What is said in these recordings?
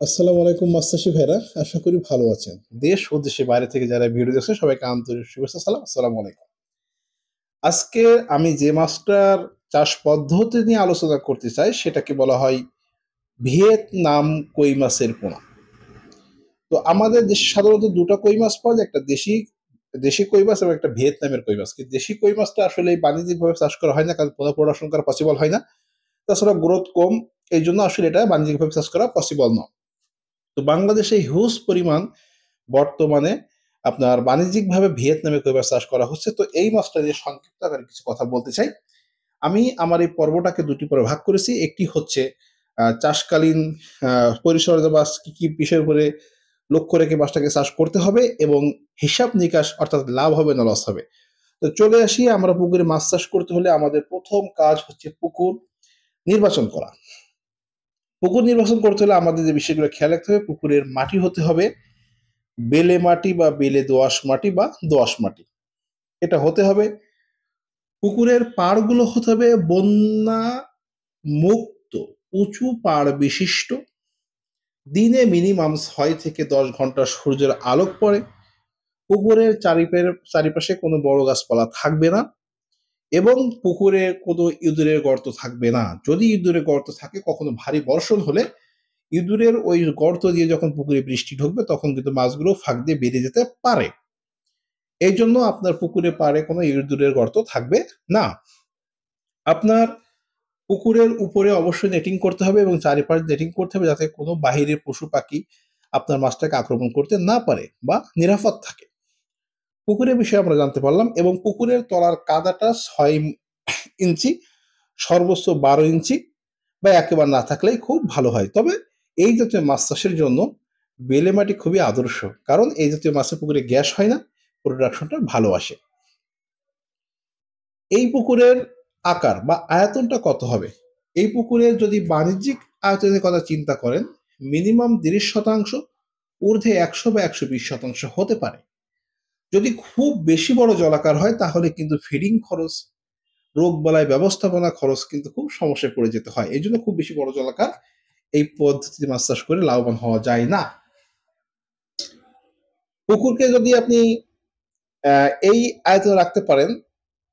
আসসালামু আলাইকুম মাস্টারশি ভাইরা, আশা করি ভালো আছেন। দেশ ও দেশের বাইরে থেকে যারা ভিডিও দেখছেন সবাইকে আন্তরিক শুভেচ্ছা সালাম। আসসালামু আলাইকুম। আজকে আমি যে মাছটার চাষ পদ্ধতি নিয়ে আলোচনা করতে চাই সেটাকে বলা হয় ভিয়েতনাম কই মাছের পোনা। তো আমাদের দেশে সাধারণত দুটো কই মাছ পাওয়া যায়, একটা দেশি দেশি কই মাছ এবং একটা ভিয়েতনামের কই মাছ। কিন্তু দেশি কই মাছটা আসলে বাণিজ্যিকভাবে চাষ করা হয় না, কারণ পোনা প্রোডাকশন করা পসিবল হয় না। তাছাড়া গ্রোথ কম, এই জন্য আসলে এটা বাণিজ্যিকভাবে চাষ করা পসিবল নয়। তো বাংলাদেশে হিউজ পরিমাণ বর্তমানে আপনার বাণিজ্যিকভাবে ভিয়েতনামে কই মাছ চাষ করা হচ্ছে। তো এই মাছটা নিয়ে সংক্ষিপ্ত আকারে কিছু কথা বলতে চাই। আমি আমার এই পর্বটাকে দুটি পর্বে ভাগ করেছি। একটি হচ্ছে চাষকালীন পরিচর্যা বা কি কি বিষয়ের উপরে লক্ষ্য রেখে মাছটাকে চাষ করতে হবে এবং হিসাব নিকাশ, অর্থাৎ লাভ হবে না লস হবে। তো চলে আসি, আমরা পুকুরে মাছ চাষ করতে হলে আমাদের প্রথম কাজ হচ্ছে পুকুর নির্বাচন করা। পুকুর নির্বাচন করতে হলে আমাদের যে বিষয়গুলো খেয়াল রাখতে হবে, পুকুরের মাটি হতে হবে বেলে মাটি বা বেলে দোআঁশ মাটি বা দোআঁশ মাটি, এটা হতে হবে। পুকুরের পাড়গুলো হতে হবে বন্যা মুক্ত, উঁচু পাড় বিশিষ্ট। দিনে মিনিমাম 6 থেকে 10 ঘন্টা সূর্যের আলোক পড়ে। পুকুরের চারিপাশে কোনো বড় গাছপালা থাকবে না এবং পুকুরে কোনো ইঁদুরের গর্ত থাকবে না। যদি ইঁদুরের গর্ত থাকে, কখনো ভারী বর্ষণ হলে ইঁদুরের ওই গর্ত দিয়ে যখন পুকুরে বৃষ্টি ঢুকবে তখন কিন্তু মাছগুলো ফাঁক দিয়ে বেরিয়ে যেতে পারে। এই জন্য আপনার পুকুরে পাড়ে কোনো ইঁদুরের গর্ত থাকবে না। আপনার পুকুরের উপরে অবশ্যই নেটিং করতে হবে এবং চারিপাশ নেটিং করতে হবে, যাতে কোনো বাহিরের পশু পাখি আপনার মাছটাকে আক্রমণ করতে না পারে বা নিরাপদ থাকে। পুকুরের বিষয়ে আমরা জানতে পারলাম, এবং পুকুরের তলার কাদাটা 6 ইঞ্চি, সর্বোচ্চ 12 ইঞ্চি বা একেবারে না থাকলেই খুব ভালো হয়। তবে এই জাতীয় মাছ চাষের জন্য বেলে মাটি খুবই আদর্শ, কারণ এই জাতীয় মাছের পুকুরে গ্যাস হয় না, প্রোডাকশনটা ভালো আসে। এই পুকুরের আকার বা আয়তনটা কত হবে? এই পুকুরের যদি বাণিজ্যিক আয়তনের কথা চিন্তা করেন, মিনিমাম 30%, ঊর্ধ্বে 100 বা 120% হতে পারে। যদি খুব বেশি বড় জলাকার হয় তাহলে কিন্তু ফিডিং খরচ, রোগ বালাই ব্যবস্থাপনা খরচ কিন্তু খুব সমস্যায় পড়ে যেতে হয়। এই জন্য খুব বেশি বড় জলাকার এই পদ্ধতিতে মাছ চাষ করে লাভবান হওয়া যায় না। পুকুরকে যদি আপনি এই আয়তনে রাখতে পারেন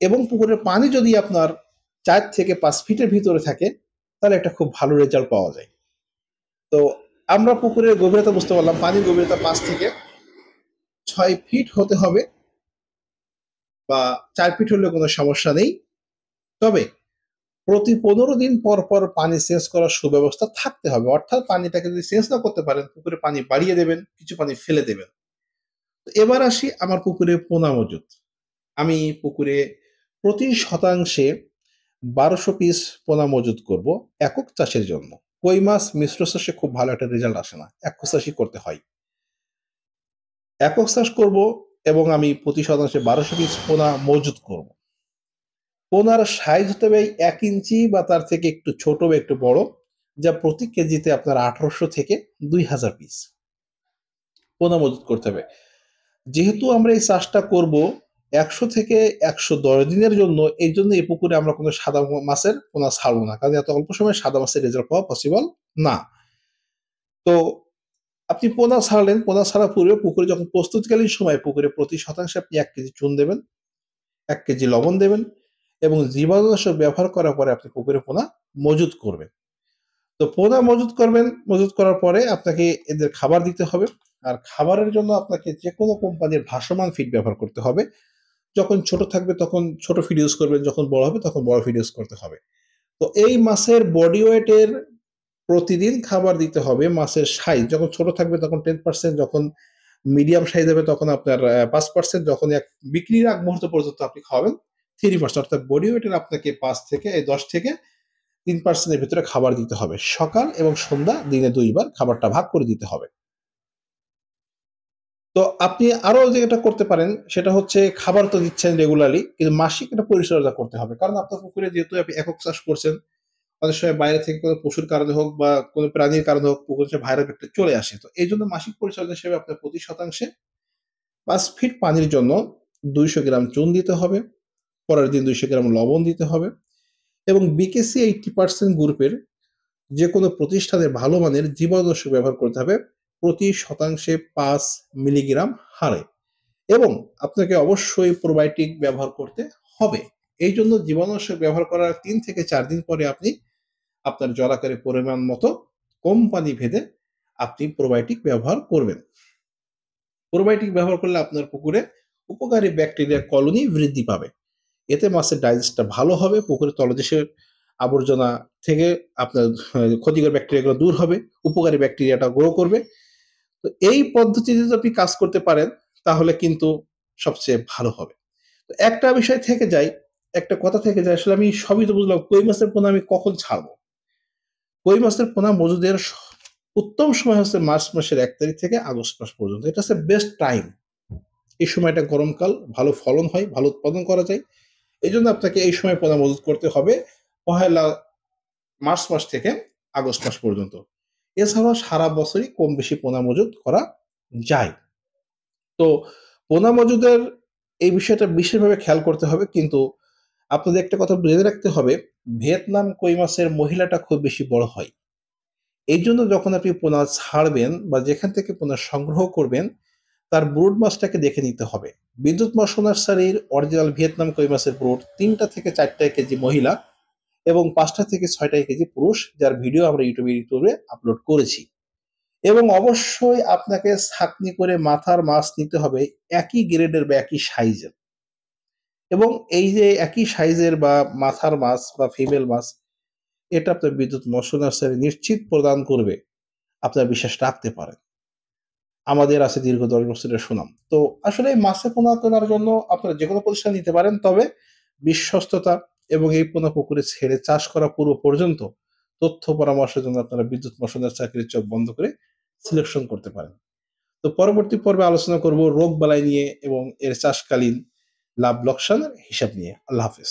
এবং পুকুরের পানি যদি আপনার 4 থেকে 5 ফিটের ভিতরে থাকে, তাহলে একটা খুব ভালো রেজাল্ট পাওয়া যায়। তো আমরা পুকুরের গভীরতা বুঝতে পারলাম, পানির গভীরতা 5 থেকে 6 ফিট হতে হবে, বা 4 ফিট হলে কোনো সমস্যা নেই। তবে প্রতি 15 দিন পর পর পানি চেঞ্জ করার সুব্যবস্থা থাকতে হবে। অর্থাৎ পানিটাকে যদি চেঞ্জ না করতে পারেন, পুকুরে পানি বাড়িয়ে দেবেন, কিছু পানি ফেলে দেবেন। এবার আসি আমার পুকুরে পোনা মজুত। আমি পুকুরে প্রতি শতাংশে 1200 পিস পোনা মজুত করব একক চাষের জন্য। কই মাছ মিশ্র চাষে খুব ভালো একটা রেজাল্ট আসে না, একক চাষই করতে হয়। একক চাষ করব এবং আমি প্রতি শতাংশে 1200 পিস পোনা মজুত করব। পোনার সাইজ হতে হবে 1 ইঞ্চি বা তার থেকে একটু ছোট বা একটু বড়, যা প্রতি কেজিতে আপনার 1800 থেকে 2000 পিস পোনা মজুত করতে হবে। যেহেতু আমরা এই চাষটা করব 100 থেকে 110 দিনের জন্য, এই জন্য এই পুকুরে আমরা কোনো সাদা মাছের পোনা ছাড়বো না, কারণ এত অল্প সময়ে সাদা মাছের রেজাল্ট পাওয়া পসিবল না। তো আপনি পোনা ছাড়লেন, পোনা ছাড়া পূর্বে পুকুরে যখন প্রস্তুতকালীন সময় পুকুরে প্রতি শতাংশে আপনি 1 কেজি চুন দেবেন, 1 কেজি লবণ দেবেন এবং জীবাণুনাশক ব্যবহার করার পরে আপনি পুকুরে পোনা মজুত করবেন। তো পোনা মজুত করবেন, মজুত করার পরে আপনাকে এদের খাবার দিতে হবে। আর খাবারের জন্য আপনাকে যে কোনো কোম্পানির ভাসমান ফিড ব্যবহার করতে হবে। যখন ছোট থাকবে তখন ছোট ফিড ইউজ করবেন, যখন বড় হবে তখন বড় ফিড ইউজ করতে হবে। তো এই মাছের বডি ওয়েটের প্রতিদিন খাবার দিতে হবে। মাছের সাইজ যখন ছোট থাকবে তখন 10%, যখন মিডিয়াম সাইজ হবে তখন আপনার 5%, যখন বিক্রির আগ মুহূর্ত পর্যন্ত আপনি খাওয়াবেন 3%। অর্থাৎ বডি ওয়েটের আপনাকে 10 থেকে 3% ভিতরে খাবার দিতে হবে। সকাল এবং সন্ধ্যা দিনে 2 বার খাবারটা ভাগ করে দিতে হবে। তো আপনি আরো যেটা করতে পারেন সেটা হচ্ছে, খাবার তো দিচ্ছেন রেগুলারলি, কিন্তু মাসিক একটা পরিচর্যা করতে হবে, কারণ আপনার পুকুরে যেহেতু আপনি একক চাষ করছেন, অনেক সময় বাইরে থেকে কোনো পশুর কারণে হোক বা কোনো প্রাণীর কারণে হোক পুকুরে ভাইরাল ব্যাকটেরিয়া চলে আসে। তো এই জন্য মাসিক পরিচর্যা হিসেবে আপনার প্রতি শতাংশে 5 ফিট পানির জন্য 200 গ্রাম চুন দিতে হবে, পরের দিন 200 গ্রাম লবণ দিতে হবে এবং বিকেসি 80% গ্রুপের যে কোনো প্রতিষ্ঠানে ভালো মানের জীবাণুনাশক ব্যবহার করতে হবে প্রতি শতাংশে 5 মিলিগ্রাম হারে, এবং আপনাকে অবশ্যই প্রোবায়োটিক ব্যবহার করতে হবে। এই জন্য জীবাণুনাশক ব্যবহার করার 3 থেকে 4 দিন পরে আপনি আপনার জলাকারের পরিমাণ মতো কোম্পানি ভেদে আপনি প্রোবায়োটিক ব্যবহার করবেন। প্রোবায়োটিক ব্যবহার করলে আপনার পুকুরে উপকারী ব্যাকটেরিয়া কলোনি বৃদ্ধি পাবে। এতে মাছের ডাইজেস্টটা ভালো হবে, পুকুরের তলদেশের আবর্জনা থেকে আপনার ক্ষতিকর ব্যাকটেরিয়াগুলো দূর হবে, উপকারী ব্যাকটেরিয়াটা গ্রো করবে। তো এই পদ্ধতিতে যদি আপনি কাজ করতে পারেন তাহলে কিন্তু সবচেয়ে ভালো হবে। তো একটা বিষয় থেকে যায়, একটা কথা থেকে যায়, আসলে আমি সবই তো বুঝলাম, কই মাছের পোনা আমি কখন ছাড়বো? কই মাছের পোনা মজুদের উত্তম সময় হচ্ছে মার্চ মাসের 1 তারিখ থেকে আগস্ট মাস পর্যন্ত। এটা হচ্ছে বেস্ট টাইম। এই সময়টা গরমকাল, ভালো ফলন হয়, ভালো উৎপাদন করা যায়। এইজন্য আপনাকে এই সময় পোনা মজুত করতে হবে পহেলা মার্চ মাস থেকে আগস্ট মাস পর্যন্ত। এছাড়াও সারা বছরই কম বেশি পোনা মজুত করা যায়। তো পোনা মজুদের এই বিষয়টা বিশেষভাবে খেয়াল করতে হবে, কিন্তু আপনাদের একটা কথা জেনে রাখতে হবে, ভিয়েতনাম কই মাছের মহিলাটা খুব বেশি বড় হয়। এইজন্য যখন আপনি পোনা ছাড়বেন বা যেখান থেকে পোনা সংগ্রহ করবেন, তার ব্রুড মাছটাকে দেখে নিতে হবে। বিদ্যুৎ মৎস্য নার্সারির অরিজিনাল ভিয়েতনাম কই মাছের ব্রুড 3টা থেকে 4টা কেজি মহিলা এবং 5টা থেকে 6টা কেজি পুরুষ, যার ভিডিও আমরা ইউটিউবে আপলোড করেছি। এবং অবশ্যই আপনাকে ছাঁকনি করে মাথার মাছ নিতে হবে একই গ্রেডের বা একই সাইজের। এবং এই যে একই সাইজের বা মাথার মাছ বা ফিমেল মাছ, এটা আপনার বিদ্যুৎ মৎস্য নার্সারি নিশ্চিত প্রদান করবে, আপনার বিশ্বাস রাখতে পারেন। আমাদের আছে দীর্ঘ 10 বছরের সুনাম। তো আসলে এই মাছে পোনা তোলার জন্য আপনারা যেকোনো প্রতিষ্ঠান নিতে পারেন, তবে বিশ্বস্ততা এবং এই পোনা পুকুরে ছেড়ে চাষ করা পূর্ব পর্যন্ত তথ্য পরামর্শের জন্য আপনারা বিদ্যুৎ মৎস্য নার্সারির চোখ বন্ধ করে সিলেকশন করতে পারেন। তো পরবর্তী পর্বে আলোচনা করব রোগ বালাই নিয়ে এবং এর চাষকালীন লাভ লোকসানের হিসাব নিয়ে। আল্লাহ হাফেজ।